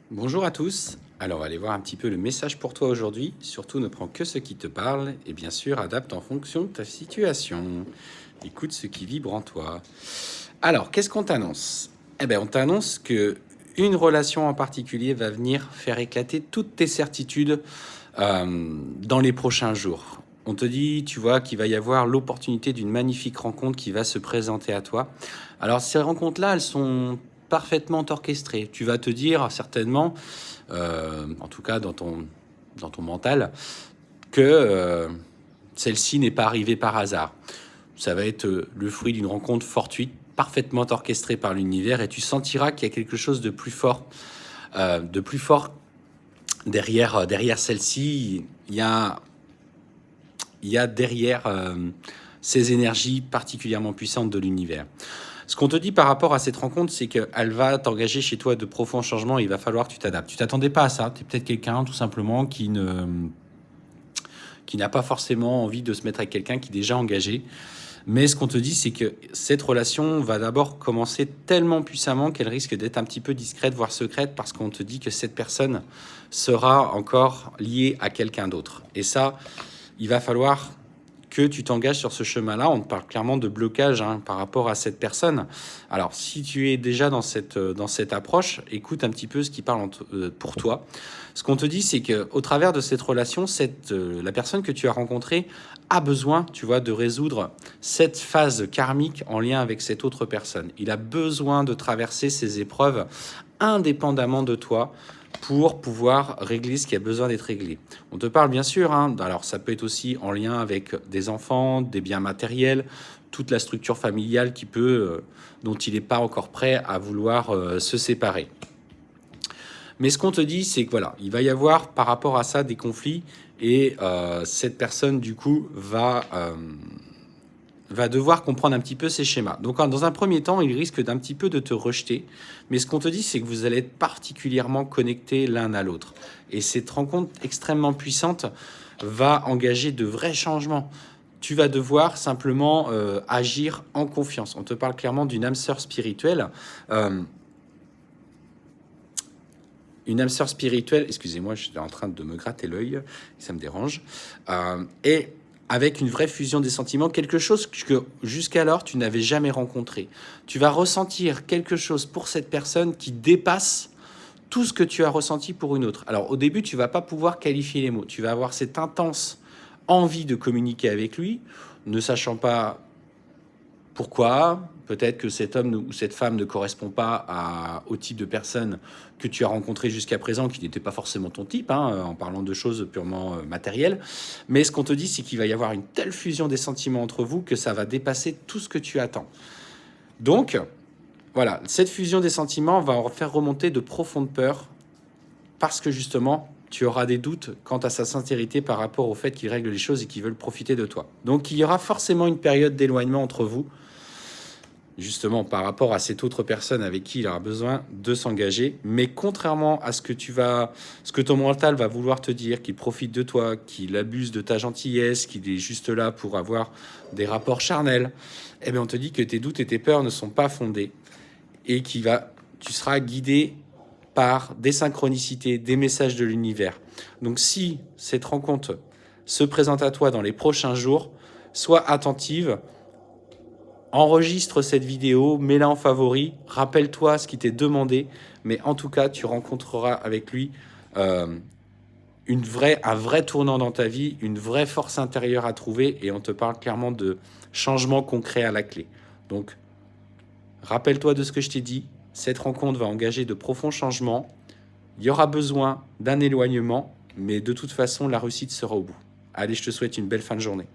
Bonjour à tous. Alors, allez voir un petit peu le message pour toi aujourd'hui. Surtout, ne prends que ce qui te parle et bien sûr, adapte en fonction de ta situation. Écoute ce qui vibre en toi. Alors, qu'est-ce qu'on t'annonce? Eh bien, on t'annonce que une relation en particulier va venir faire éclater toutes tes certitudes dans les prochains jours. On te dit, tu vois, qu'il va y avoir l'opportunité d'une magnifique rencontre qui va se présenter à toi. Alors, ces rencontres-là, elles sont parfaitement orchestrées. Tu vas te dire certainement, en tout cas dans ton mental, que celle-ci n'est pas arrivée par hasard. Ça va être le fruit d'une rencontre fortuite, parfaitement orchestrée par l'univers, et tu sentiras qu'il y a quelque chose de plus fort derrière celle-ci. Il y a derrière ces énergies particulièrement puissantes de l'univers. Ce qu'on te dit par rapport à cette rencontre, c'est qu'elle va t'engager chez toi de profonds changements et il va falloir que tu t'adaptes. Tu t'attendais pas à ça. Tu es peut-être quelqu'un, tout simplement, qui n'a pas forcément envie de se mettre avec quelqu'un qui est déjà engagé. Mais ce qu'on te dit, c'est que cette relation va d'abord commencer tellement puissamment qu'elle risque d'être un petit peu discrète, voire secrète, parce qu'on te dit que cette personne sera encore liée à quelqu'un d'autre. Et ça, il va falloir que tu t'engages sur ce chemin-là. On te parle clairement de blocage par rapport à cette personne. Alors, si tu es déjà dans cette approche, écoute un petit peu ce qui parle pour toi. Ce qu'on te dit, c'est qu'au travers de cette relation, la personne que tu as rencontrée a besoin, tu vois, de résoudre cette phase karmique en lien avec cette autre personne. Il a besoin de traverser ces épreuves indépendamment de toi pour pouvoir régler ce qui a besoin d'être réglé. On te parle bien sûr, alors ça peut être aussi en lien avec des enfants, des biens matériels, toute la structure familiale dont il n'est pas encore prêt à vouloir se séparer. Mais ce qu'on te dit, c'est que voilà, il va y avoir par rapport à ça des conflits et cette personne du coup va devoir comprendre un petit peu ces schémas. Donc, dans un premier temps, il risque d'un petit peu de te rejeter. Mais ce qu'on te dit, c'est que vous allez être particulièrement connectés l'un à l'autre. Et cette rencontre extrêmement puissante va engager de vrais changements. Tu vas devoir simplement agir en confiance. On te parle clairement d'une âme sœur spirituelle. Une âme sœur spirituelle, excusez-moi, je suis en train de me gratter l'œil, ça me dérange. Et avec une vraie fusion des sentiments, quelque chose que jusqu'alors tu n'avais jamais rencontré. Tu vas ressentir quelque chose pour cette personne qui dépasse tout ce que tu as ressenti pour une autre. Alors au début, tu vas pas pouvoir qualifier les mots. Tu vas avoir cette intense envie de communiquer avec lui, ne sachant pas pourquoi. Peut-être que cet homme ou cette femme ne correspond pas au type de personne que tu as rencontré jusqu'à présent, qui n'était pas forcément ton type, en parlant de choses purement matérielles. Mais ce qu'on te dit, c'est qu'il va y avoir une telle fusion des sentiments entre vous que ça va dépasser tout ce que tu attends. Donc, voilà, cette fusion des sentiments va en faire remonter de profondes peurs parce que justement, tu auras des doutes quant à sa sincérité par rapport au fait qu'il règle les choses et qu'il veut profiter de toi. Donc, il y aura forcément une période d'éloignement entre vous, justement par rapport à cette autre personne avec qui il aura besoin de s'engager. Mais contrairement à ce que ton mental va vouloir te dire, qu'il profite de toi, qu'il abuse de ta gentillesse, qu'il est juste là pour avoir des rapports charnels, eh bien on te dit que tes doutes et tes peurs ne sont pas fondés et tu seras guidé par des synchronicités, des messages de l'univers. Donc si cette rencontre se présente à toi dans les prochains jours, sois attentive. Enregistre cette vidéo, mets-la en favori, rappelle-toi ce qui t'est demandé, mais en tout cas, tu rencontreras avec lui un vrai tournant dans ta vie, une vraie force intérieure à trouver, et on te parle clairement de changements concrets à la clé. Donc, rappelle-toi de ce que je t'ai dit, cette rencontre va engager de profonds changements, il y aura besoin d'un éloignement, mais de toute façon, la réussite sera au bout. Allez, je te souhaite une belle fin de journée.